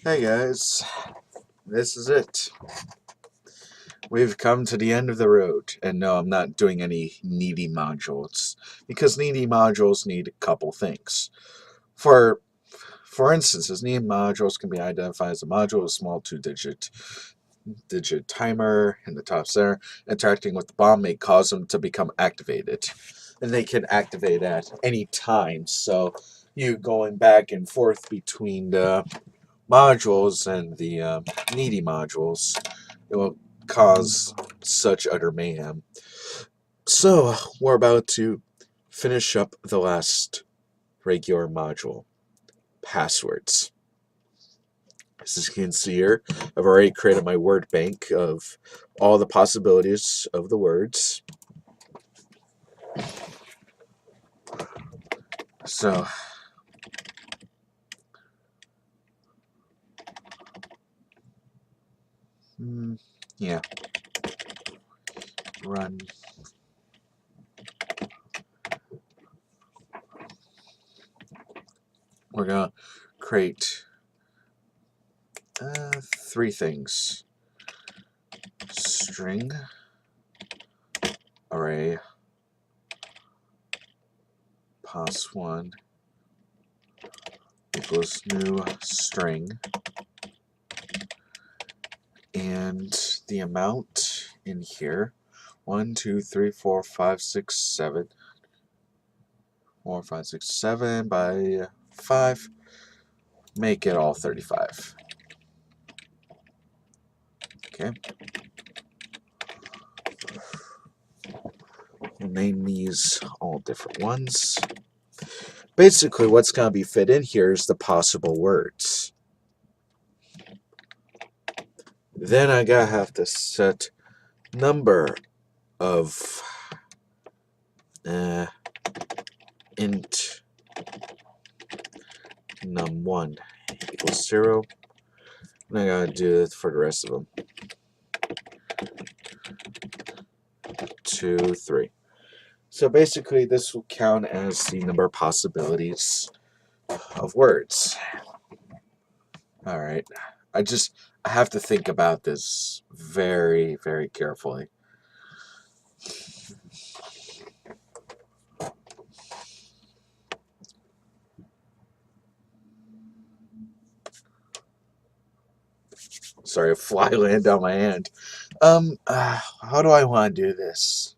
Hey guys, this is it. We've come to the end of the road, and no, I'm not doing any needy modules, because needy modules need a couple things. For instance, as needy modules can be identified as a module with a small two-digit timer in the top center. Interacting with the bomb may cause them to become activated, and they can activate at any time. So you going back and forth between the modules and the needy modules, it will cause such utter mayhem. So we're about to finish up the last regular module, passwords. As you can see here, I've already created my word bank of all the possibilities of the words. So yeah, run. We're gonna create three things: string, array, pos1 equals new string, and the amount in here, 1, 2, 3, 4, 5, 6, 7, 4, 5, 6, 7 by 5, make it all 35. Okay. We'll name these all different ones. Basically, what's going to be fit in here is the possible words. Then I gotta have to set number of int num1 equals 0. And I gotta do it for the rest of them. 2, 3. So basically, this will count as the number of possibilities of words. All right. I have to think about this very, very carefully. Sorry, a fly landed on my hand. How do I want to do this?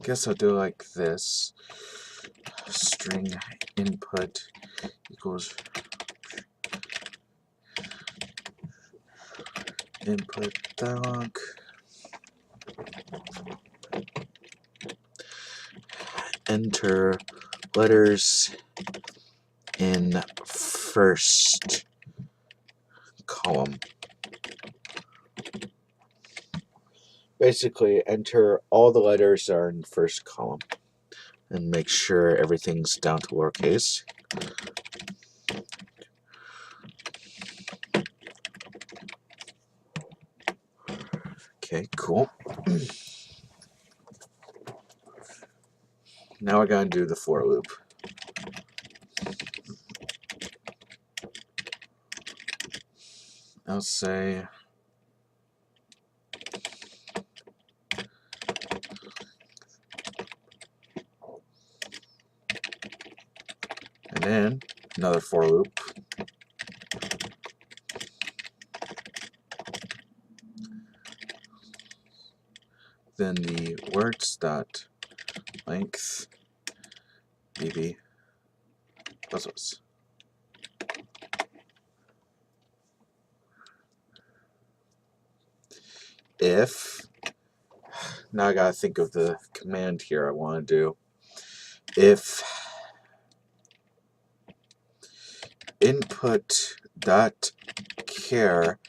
Guess I'll do it like this. String input equals input dialog. Enter letters in first column. Basically, enter all the letters that are in the first column and make sure everything's down to lowercase. Okay, cool. Now we're going to do the for loop. I'll say and then another for loop. Then the words dot length bb plus. If, now I gotta think of the command here I want to do. If input dot char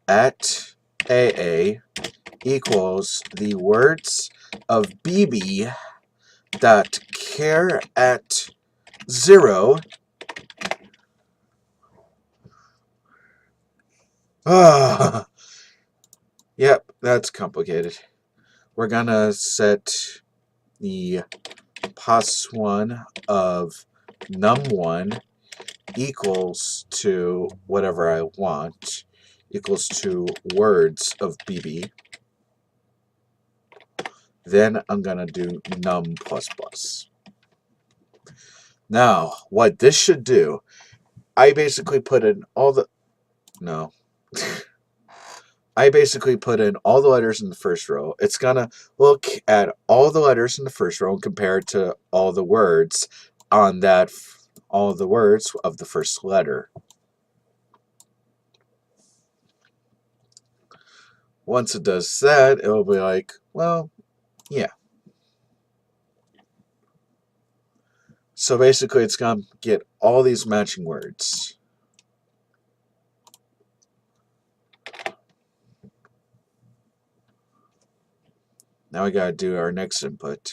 at AA equals the words of bb dot char at 0. Yep, that's complicated. We're gonna set the pos1 of num1 equals to whatever I want, equals to words of BB. Then I'm going to do num++. Now, what this should do, I basically put in all the... No. I basically put in all the letters in the first row. It's going to look at all the letters in the first row and compare it to all the words on that, all the words of the first letter. Once it does that, it will be like, well, yeah. So basically, it's going to get all these matching words. Now we got to do our next input.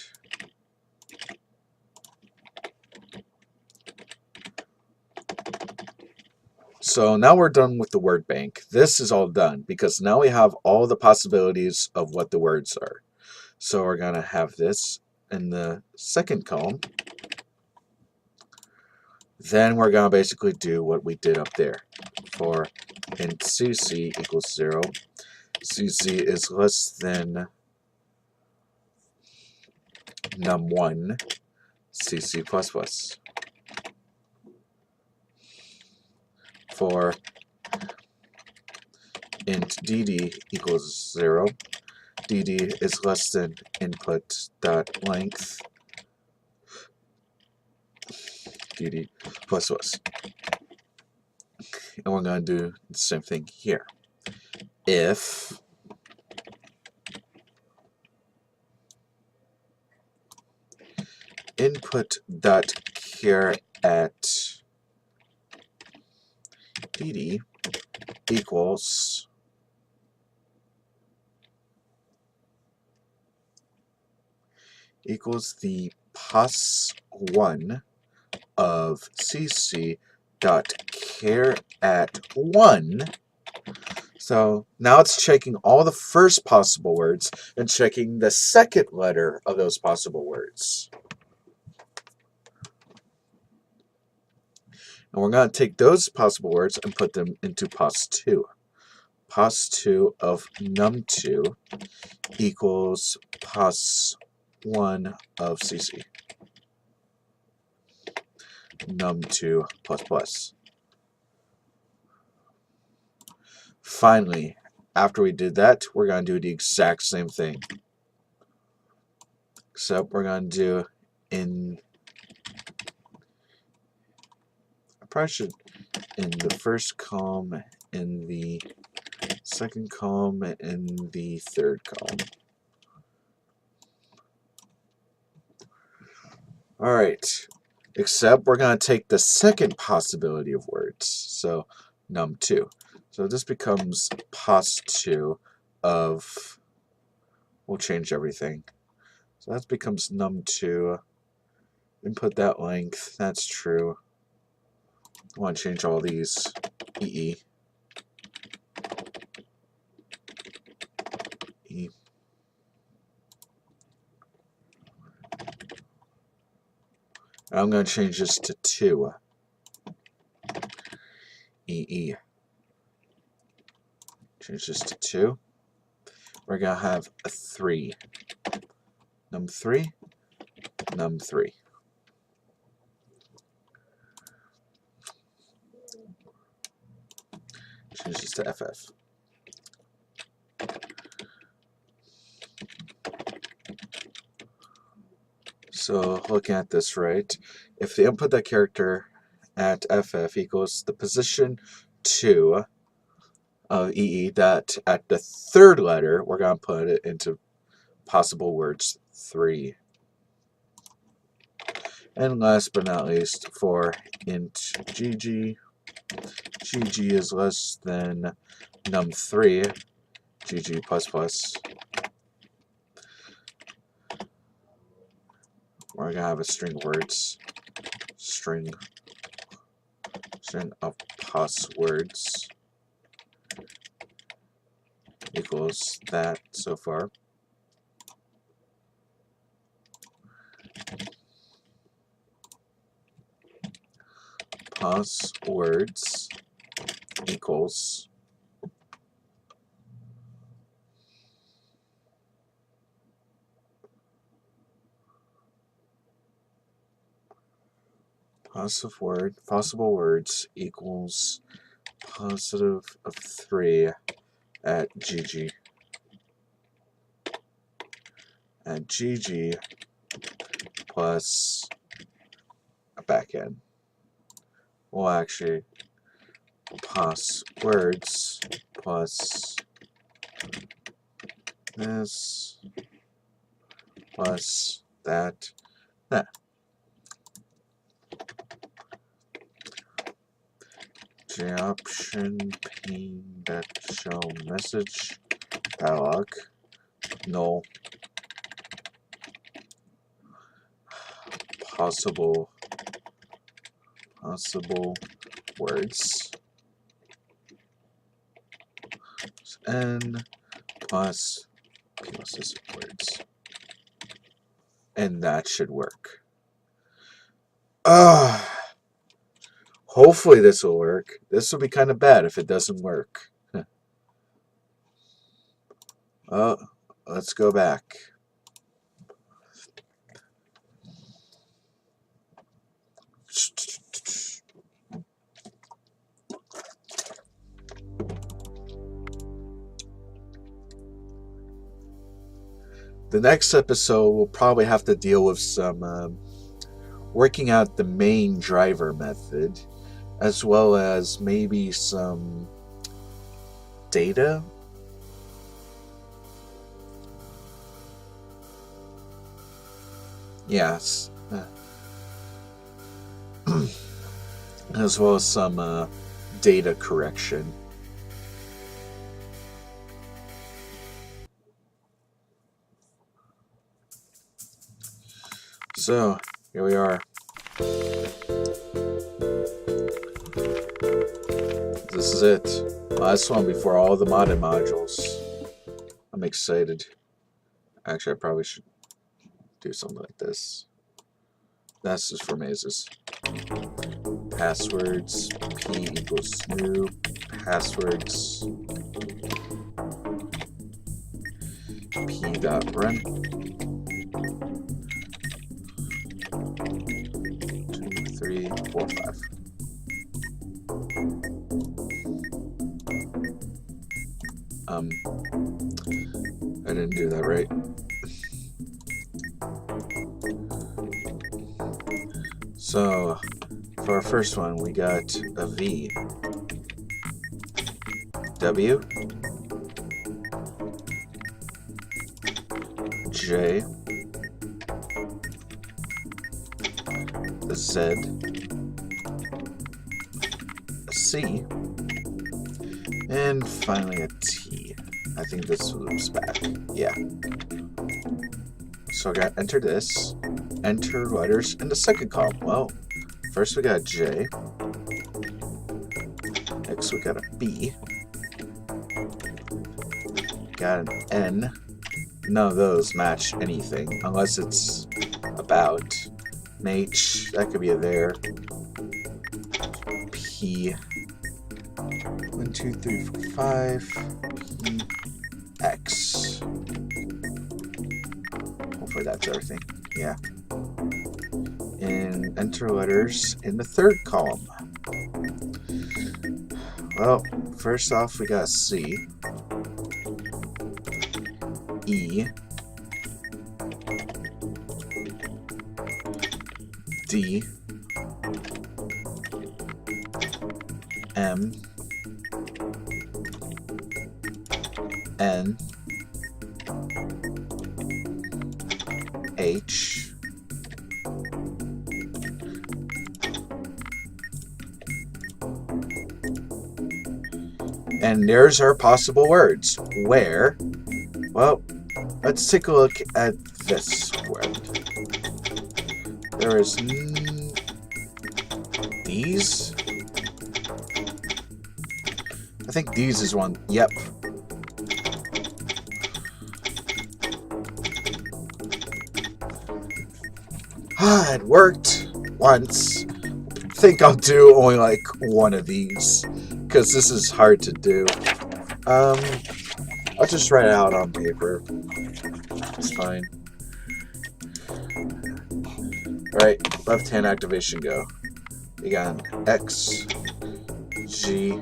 So now we're done with the word bank. This is all done because now we have all the possibilities of what the words are. So we're going to have this in the second column. Then we're going to basically do what we did up there. For int cc equals 0, cc is less than num1 cc++. For int dd equals 0, dd is less than input dot length dd++. And we're going to do the same thing here. If input dot char at dd equals the pos1 of cc dot char at 1. So now it's checking all the first possible words and checking the second letter of those possible words. And we're going to take those possible words and put them into pos2. Pos2 of num2 equals pos1 of cc. num2++. Finally, after we did that, we're going to do the exact same thing. Except we're going to do in... I probably should in the first column, in the second column, in the third column. Alright, except we're going to take the second possibility of words, so num2. So this becomes pos2 of, we'll change everything. So that becomes num2, input that length, that's true. I want to change all these, E. I'm going to change this to 2. EE. Change this to 2. We're going to have a 3. num3, num3. Change this to FF. So looking at this right, if the input that character at FF equals the position 2 of EE, that at the third letter, we're going to put it into possible words 3. And last but not least, for int GG, GG is less than num3, GG++. We're going to have a string of words, string of pos words equals that so far. pause words equals possible words equals positive of 3 at GG. At GG plus a backend. Well, actually, pos words plus this plus that. Option pane that show message dialog null possible words n plus words, and that should work. Hopefully this will work. This will be kind of bad if it doesn't work. Oh, let's go back. The next episode will probably have to deal with some working out the main driver method, as well as maybe some data. Yes. As well as some data correction. So, here we are. This is it. Last one before all the modded modules. I'm excited. Actually, I probably should do something like this. That's just for mazes. Passwords, p equals new passwords, p dot run. 2, 3, 4, 5. I didn't do that right. So, for our first one, we got a V, W, J, a Z, a C, and finally a T. I think this loops back. Yeah. So I got enter this, enter letters in the second column. Well, first we got J. Next we got a B. Got an N. None of those match anything unless it's about. An H, that could be a there. P. 1, 2, 3, 4, 5. P. X. Hopefully that's everything. Yeah. And enter letters in the third column. Well, first off, we got C, E, D, M, N, H, and there's our possible words. Where? Well, let's take a look at this word. There is these. I think these is one. Yep. It worked once. think I'll do only like one of these, because this is hard to do. I'll just write it out on paper. It's fine. Alright, left hand activation go. You got X, G,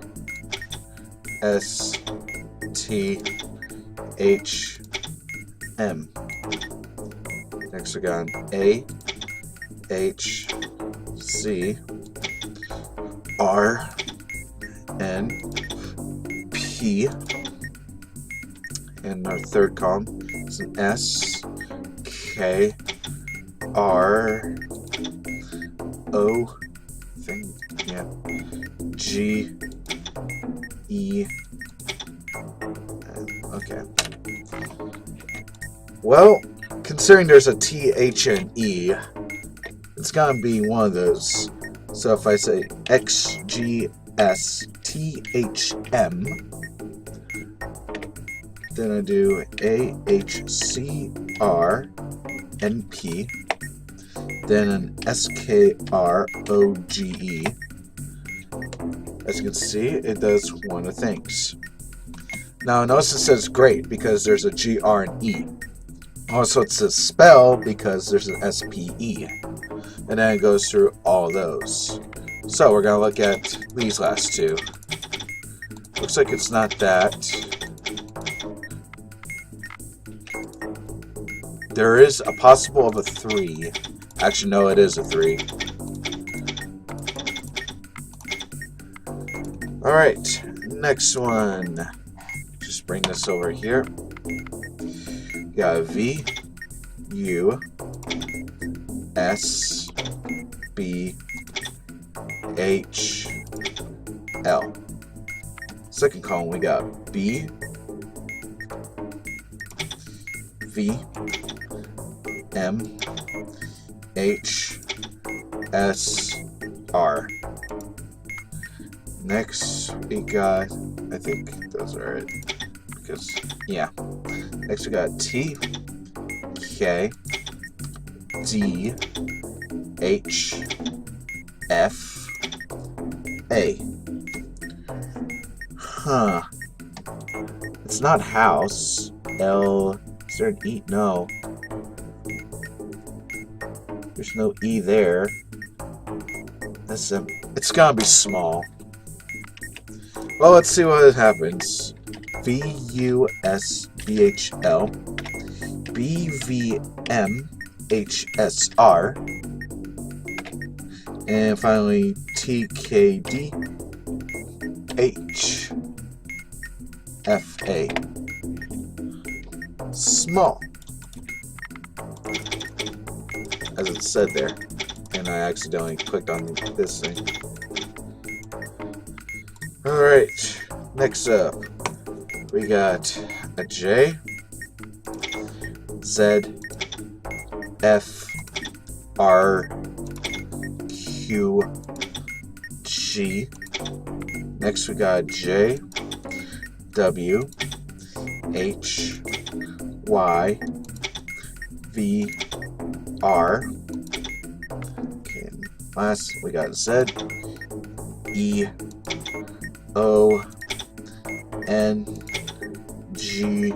S, T, H, M. Next we got A, H, C, R, N, P, and our third column is an S, K, R, O, G, E, okay. Well, considering there's a T, H, and E, it's gonna be one of those. So if I say X, G, S, T, H, M, then I do A, H, C, R, N, P, then an S, K, R, O, G, E. As you can see, it does one of the things. Now notice it says great because there's a G, R, and E. Also it says spell because there's an S, P, E. And then it goes through all those. So we're going to look at these last two. Looks like it's not that. There is a possible of a 3. Actually, no, it is a 3. Alright, next one. Just bring this over here. You got V, U, S, B, H, L. Second column, we got B, V, M, H, S, R. Next, we got, I think those are it, because, yeah. Next, we got T, K, D, H, F, A. Huh. It's not house. L, is there an E? No. There's no E there. That's it's gonna be small. Well, let's see what happens. V, U, S, B, H, L, B, V, M, H, S, R, and finally T, K, D, H, F, A. Small, as it said there, and I accidentally clicked on this thing. Alright, next up, we got a J, Z, F, R, Q, G. Next we got J, W, H, Y, V, R. Okay, last we got Z, E, O, N, G,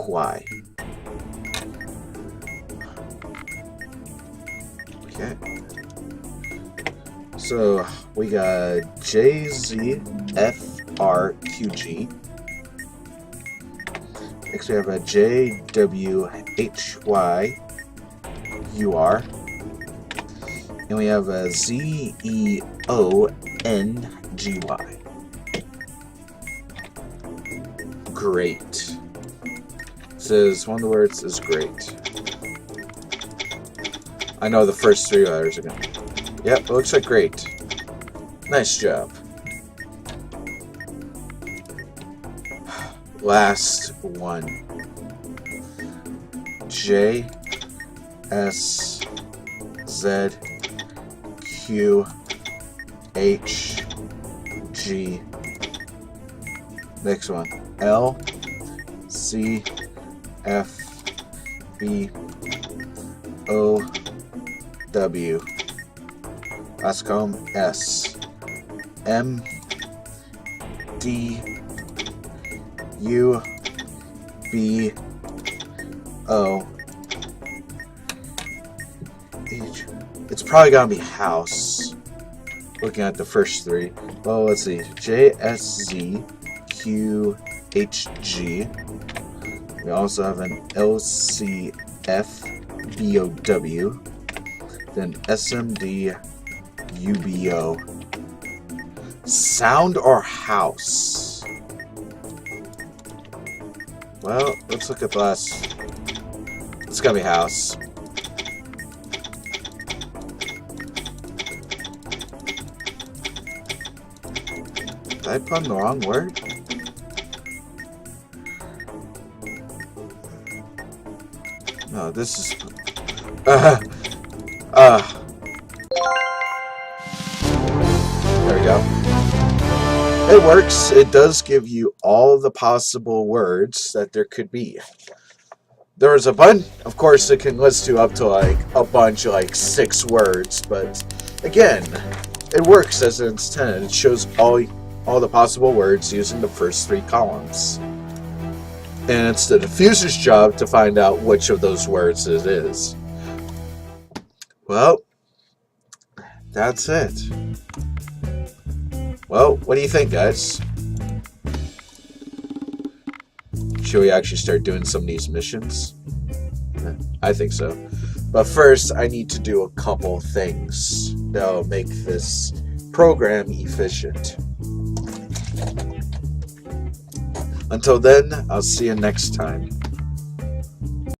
Y. Okay. So we got J, Z, F, R, Q, G. Next we have a J, W, H, Y, U, R. And we have a Z, E, O, N, G, Y. Great. Says one of the words is great. I know the first 3 letters are gonna. Yep, it looks like great. Nice job. Last one. J, S, Z, Q, H, G. Next one. L, C, F, B, O, W. Ascom S M D U B O H. It's probably gonna be house. Looking at the first three. Well, let's see. J S Z Q H G. We also have an L C F B O W. Then S M D U B O. Sound or house? Well, let's look at the last. It's gotta be house. Did I put in the wrong word? No, this is. There we go. It works. It does give you all the possible words that there could be. There's a bunch. Of course, it can list you up to like a bunch, like 6 words. But again, it works as it's intended. It shows all the possible words using the first 3 columns. And it's the diffuser's job to find out which of those words it is. Well, that's it. Well, what do you think, guys? Should we actually start doing some of these missions? I think so. But first, I need to do a couple things that'll make this program efficient. Until then, I'll see you next time.